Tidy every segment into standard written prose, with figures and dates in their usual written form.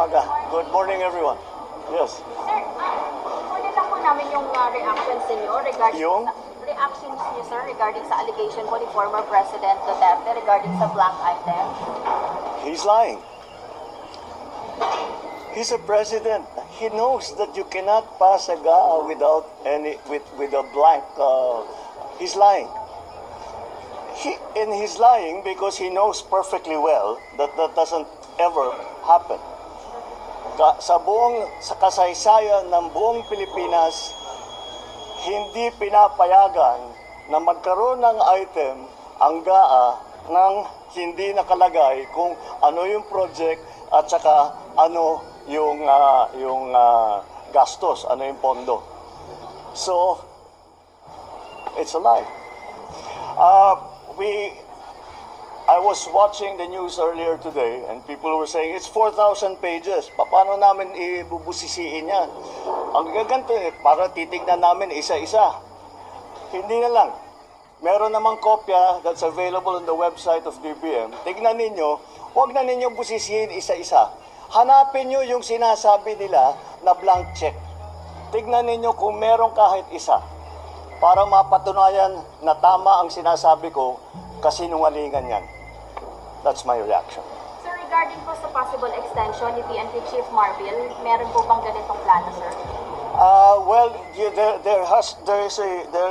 umaga. Good morning, everyone. Yes. Sir, kunin lang po namin yung reactions niyo regarding Yung? reactions niyo, sir, regarding sa allegation po ni former President Duterte regarding sa blank item. He's lying. He's a president. He knows that you cannot pass a GAA without with a blank. He's lying. He's lying because he knows perfectly well that that doesn't ever happen. Sa kasaysayan ng buong Pilipinas, hindi pinapayagan na magkaroon ng item ang GAA nang hindi nakalagay kung ano yung project at saka ano yung gastos, ano yung pondo. So, it's a lie. I was watching the news earlier today and people were saying it's 4,000 pages. Paano namin ibubusisiin yan? Ang gaganto para titignan namin isa-isa. Hindi na lang. Meron namang kopya that's available on the website of DBM. Tignan ninyo, huwag na ninyo busisihin isa-isa. Hanapin nyo yung sinasabi nila na blank check. Tignan ninyo kung meron kahit isa para mapatunayan na tama ang sinasabi ko, kasinungalingan yan. That's my reaction. Sir, regarding po sa possible extension ni PNP Chief Marbil, meron po bang ganitong plano, sir? Well, there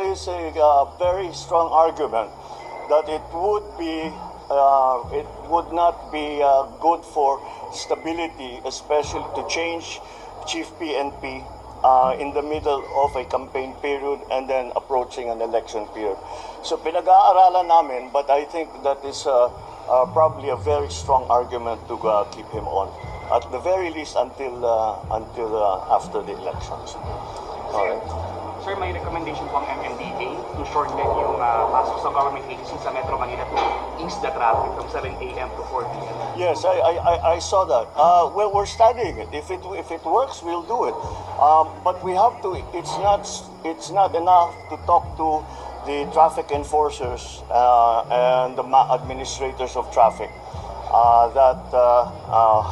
is a very strong argument that it would not be good for stability, especially to change Chief PNP in the middle of a campaign period and then approaching an election period. So pinag-aaralan namin, but I think that is probably a very strong argument to keep him on, at the very least until after the elections. Alright. Sir, may recommendation po ang MMDA to shorten yung pasok sa government agencies sa Metro Manila to ease the traffic from 7 a.m. to 4 p.m. Yes, I saw that. Well, we're studying it. If it works, we'll do it. But we have to. It's not enough to talk to the traffic enforcers and the administrators of traffic that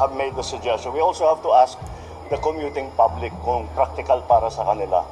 have made the suggestion. We also have to ask the commuting public kung practical para sa kanila.